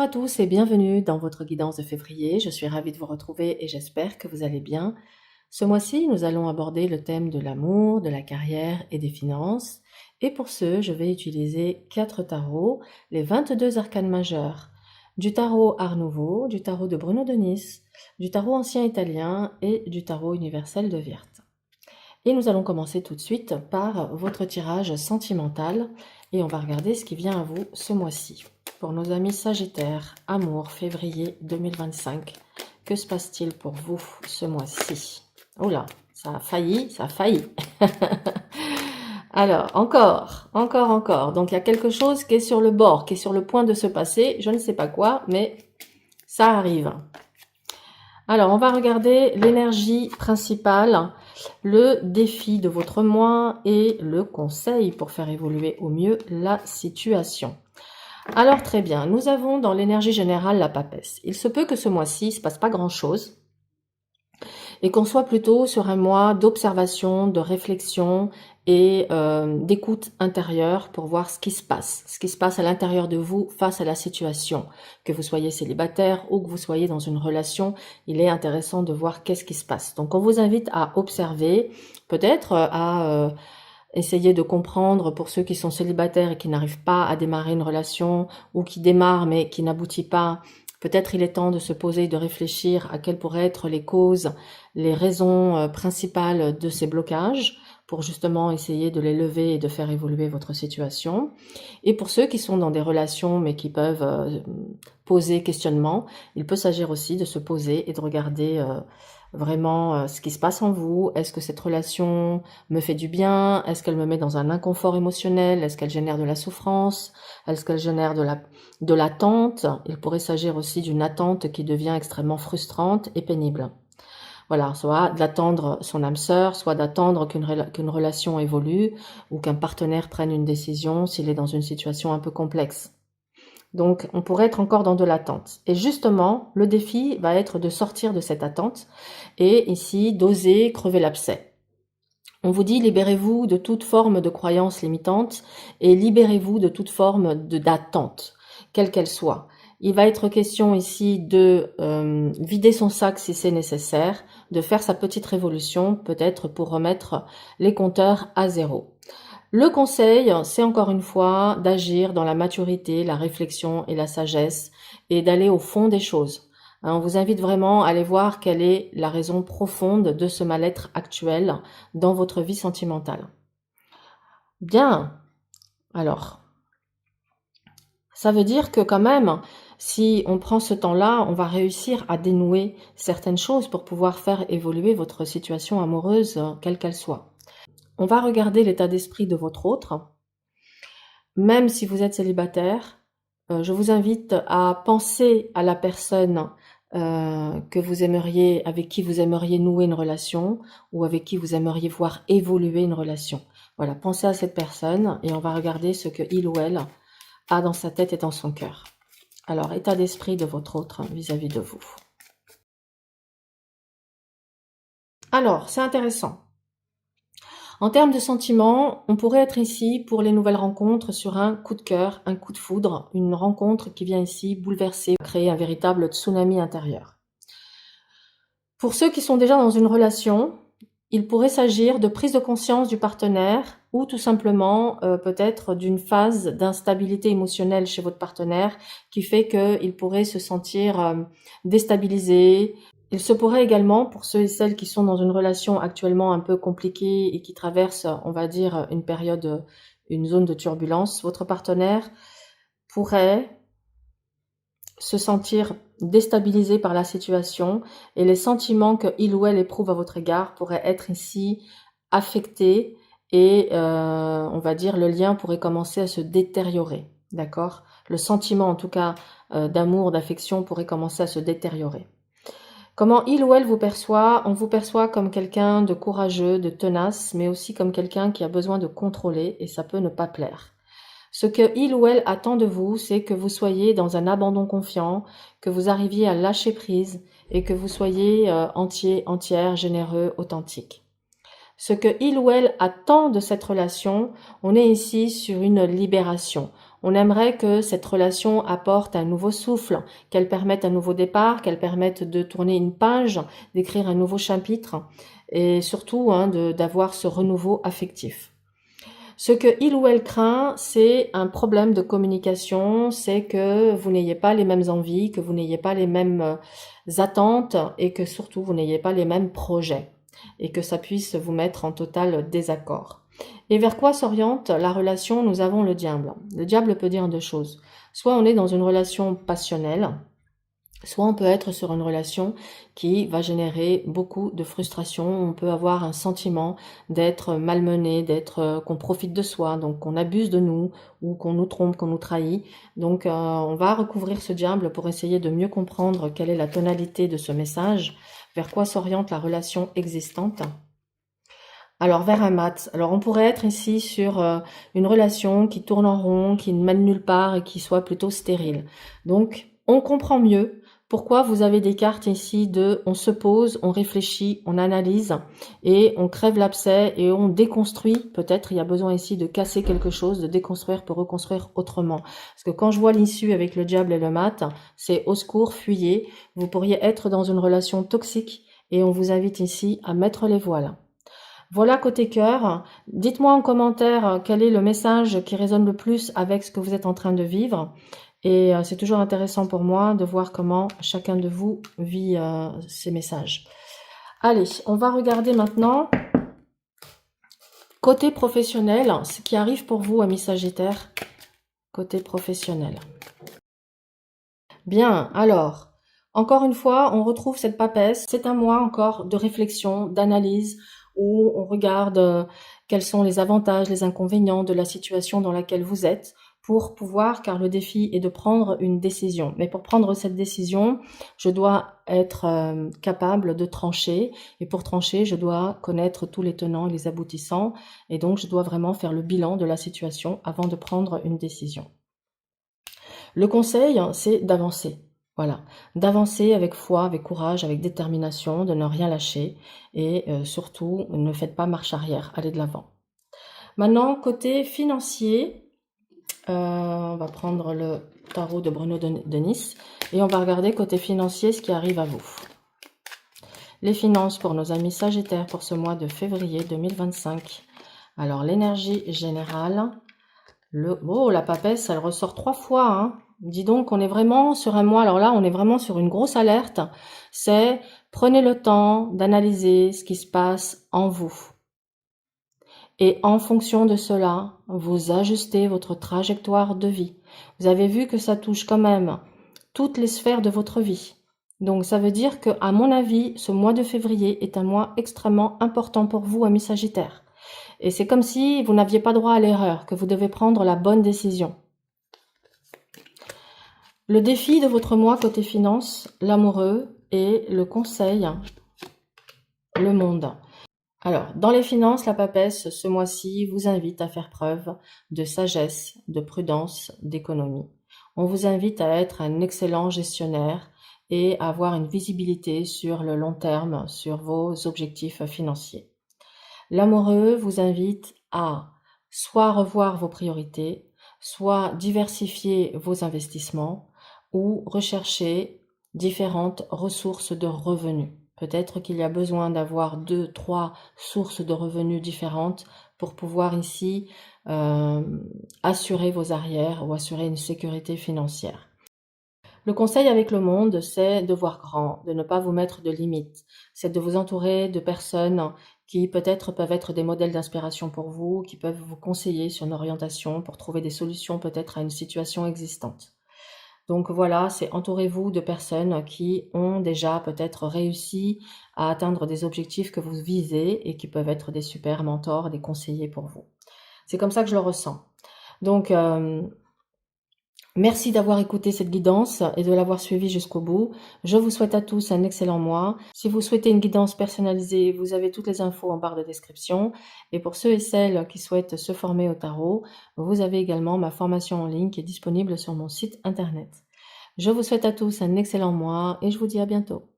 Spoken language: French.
à tous et bienvenue dans votre guidance de février. Je suis ravie de vous retrouver et j'espère que vous allez bien. Ce mois-ci, nous allons aborder le thème de l'amour, de la carrière et des finances. Et pour ce, je vais utiliser 4 tarots, les 22 arcanes majeurs, du tarot Art Nouveau, du tarot de Bruno de Nice, du tarot ancien italien et du tarot universel de Wirth. Et nous allons commencer tout de suite par votre tirage sentimental et on va regarder ce qui vient à vous ce mois-ci. Pour nos amis Sagittaires, amour, février 2025, que se passe-t-il pour vous ce mois-ci? Oh là, ça a failli, ça a failli. Alors, encore. Donc, il y a quelque chose qui est sur le bord, qui est sur le point de se passer. Je ne sais pas quoi, mais ça arrive. Alors, on va regarder l'énergie principale, le défi de votre mois et le conseil pour faire évoluer au mieux la situation. Alors, très bien. Nous avons dans l'énergie générale la papesse. Il se peut que ce mois-ci, il ne se passe pas grand-chose et qu'on soit plutôt sur un mois d'observation, de réflexion et d'écoute intérieure pour voir ce qui se passe à l'intérieur de vous face à la situation. Que vous soyez célibataire ou que vous soyez dans une relation, il est intéressant de voir qu'est-ce qui se passe. Donc on vous invite à observer, peut-être à essayer de comprendre pour ceux qui sont célibataires et qui n'arrivent pas à démarrer une relation ou qui démarrent mais qui n'aboutit pas. Peut-être il est temps de se poser et de réfléchir à quelles pourraient être les causes, les raisons principales de ces blocages pour justement essayer de les lever et de faire évoluer votre situation. Et pour ceux qui sont dans des relations mais qui peuvent poser questionnement, il peut s'agir aussi de se poser et de regarder vraiment ce qui se passe en vous. Est-ce que cette relation me fait du bien? Est-ce qu'elle me met dans un inconfort émotionnel? Est-ce qu'elle génère de la souffrance? Est-ce qu'elle génère de l'attente? Il pourrait s'agir aussi d'une attente qui devient extrêmement frustrante et pénible. Voilà, soit d'attendre son âme sœur, soit d'attendre qu'une relation évolue ou qu'un partenaire prenne une décision s'il est dans une situation un peu complexe. Donc, on pourrait être encore dans de l'attente. Et justement, le défi va être de sortir de cette attente et ici, d'oser crever l'abcès. On vous dit, libérez-vous de toute forme de croyance limitante et libérez-vous de toute forme d'attente, quelle qu'elle soit. Il va être question ici de vider son sac si c'est nécessaire, de faire sa petite révolution, peut-être pour remettre les compteurs à zéro. Le conseil, c'est encore une fois d'agir dans la maturité, la réflexion et la sagesse et d'aller au fond des choses. On vous invite vraiment à aller voir quelle est la raison profonde de ce mal-être actuel dans votre vie sentimentale. Bien, alors, ça veut dire que quand même, si on prend ce temps-là, on va réussir à dénouer certaines choses pour pouvoir faire évoluer votre situation amoureuse, quelle qu'elle soit. On va regarder l'état d'esprit de votre autre. Même si vous êtes célibataire, je vous invite à penser à la personne que vous aimeriez, avec qui vous aimeriez nouer une relation ou avec qui vous aimeriez voir évoluer une relation. Voilà, pensez à cette personne et on va regarder ce que il ou elle a dans sa tête et dans son cœur. Alors, état d'esprit de votre autre vis-à-vis de vous. Alors, c'est intéressant. En termes de sentiments, on pourrait être ici pour les nouvelles rencontres sur un coup de cœur, un coup de foudre, une rencontre qui vient ici bouleverser, créer un véritable tsunami intérieur. Pour ceux qui sont déjà dans une relation, il pourrait s'agir de prise de conscience du partenaire ou tout simplement peut-être d'une phase d'instabilité émotionnelle chez votre partenaire qui fait qu'il pourrait se sentir déstabilisé. Il se pourrait également, pour ceux et celles qui sont dans une relation actuellement un peu compliquée et qui traversent, on va dire, une période, une zone de turbulence, votre partenaire pourrait se sentir déstabilisé par la situation et les sentiments qu'il ou elle éprouve à votre égard pourraient être ici affectés et on va dire le lien pourrait commencer à se détériorer, d'accord? Le sentiment en tout cas d'amour, d'affection pourrait commencer à se détériorer. Comment il ou elle vous perçoit? On vous perçoit comme quelqu'un de courageux, de tenace, mais aussi comme quelqu'un qui a besoin de contrôler et ça peut ne pas plaire. Ce que il ou elle attend de vous, c'est que vous soyez dans un abandon confiant, que vous arriviez à lâcher prise et que vous soyez entier, entière, généreux, authentique. Ce que il ou elle attend de cette relation, on est ici sur une libération. On aimerait que cette relation apporte un nouveau souffle, qu'elle permette un nouveau départ, qu'elle permette de tourner une page, d'écrire un nouveau chapitre et surtout d'avoir ce renouveau affectif. Ce que il ou elle craint, c'est un problème de communication, c'est que vous n'ayez pas les mêmes envies, que vous n'ayez pas les mêmes attentes et que surtout vous n'ayez pas les mêmes projets et que ça puisse vous mettre en total désaccord. Et vers quoi s'oriente la relation? Nous avons le diable. Le diable peut dire deux choses. Soit on est dans une relation passionnelle, soit on peut être sur une relation qui va générer beaucoup de frustration. On peut avoir un sentiment d'être malmené, qu'on profite de soi, donc qu'on abuse de nous ou qu'on nous trompe, qu'on nous trahit. Donc on va recouvrir ce diable pour essayer de mieux comprendre quelle est la tonalité de ce message, vers quoi s'oriente la relation existante. Alors vers un mat. Alors on pourrait être ici sur une relation qui tourne en rond, qui ne mène nulle part et qui soit plutôt stérile. Donc on comprend mieux pourquoi vous avez des cartes ici de on se pose, on réfléchit, on analyse et on crève l'abcès et on déconstruit. Peut-être il y a besoin ici de casser quelque chose, de déconstruire pour reconstruire autrement. Parce que quand je vois l'issue avec le diable et le mat, c'est au secours, fuyez. Vous pourriez être dans une relation toxique et on vous invite ici à mettre les voiles. Voilà côté cœur. Dites-moi en commentaire quel est le message qui résonne le plus avec ce que vous êtes en train de vivre. Et c'est toujours intéressant pour moi de voir comment chacun de vous vit ces messages. Allez, on va regarder maintenant côté professionnel, ce qui arrive pour vous, amis Sagittaires, côté professionnel. Bien, alors, encore une fois, on retrouve cette papesse. C'est un mois encore de réflexion, d'analyse, où on regarde quels sont les avantages, les inconvénients de la situation dans laquelle vous êtes pour pouvoir, car le défi est de prendre une décision. Mais pour prendre cette décision, je dois être capable de trancher. Et pour trancher, je dois connaître tous les tenants et les aboutissants. Et donc, je dois vraiment faire le bilan de la situation avant de prendre une décision. Le conseil, c'est d'avancer. Voilà, d'avancer avec foi, avec courage, avec détermination, de ne rien lâcher et surtout, ne faites pas marche arrière, allez de l'avant. Maintenant, côté financier, on va prendre le tarot de Bruno de Nice et on va regarder côté financier ce qui arrive à vous. Les finances pour nos amis Sagittaires pour ce mois de février 2025. Alors, l'énergie générale, la papesse, elle ressort 3 fois, hein. Dis donc, on est vraiment sur un mois, alors là, on est vraiment sur une grosse alerte. C'est, prenez le temps d'analyser ce qui se passe en vous. Et en fonction de cela, vous ajustez votre trajectoire de vie. Vous avez vu que ça touche quand même toutes les sphères de votre vie. Donc, ça veut dire que, à mon avis, ce mois de février est un mois extrêmement important pour vous, amis Sagittaires. Et c'est comme si vous n'aviez pas droit à l'erreur, que vous devez prendre la bonne décision. Le défi de votre mois côté finance, l'amoureux et le conseil, le monde. Alors, dans les finances, la papesse, ce mois-ci, vous invite à faire preuve de sagesse, de prudence, d'économie. On vous invite à être un excellent gestionnaire et à avoir une visibilité sur le long terme, sur vos objectifs financiers. L'amoureux vous invite à soit revoir vos priorités, soit diversifier vos investissements ou rechercher différentes ressources de revenus. Peut-être qu'il y a besoin d'avoir 2, 3 sources de revenus différentes pour pouvoir ici assurer vos arrières ou assurer une sécurité financière. Le conseil avec le monde, c'est de voir grand, de ne pas vous mettre de limites. C'est de vous entourer de personnes qui peut-être peuvent être des modèles d'inspiration pour vous, qui peuvent vous conseiller sur une orientation pour trouver des solutions peut-être à une situation existante. Donc voilà, c'est entourez-vous de personnes qui ont déjà peut-être réussi à atteindre des objectifs que vous visez et qui peuvent être des super mentors, des conseillers pour vous. C'est comme ça que je le ressens. Donc, merci d'avoir écouté cette guidance et de l'avoir suivie jusqu'au bout. Je vous souhaite à tous un excellent mois. Si vous souhaitez une guidance personnalisée, vous avez toutes les infos en barre de description. Et pour ceux et celles qui souhaitent se former au tarot, vous avez également ma formation en ligne qui est disponible sur mon site internet. Je vous souhaite à tous un excellent mois et je vous dis à bientôt.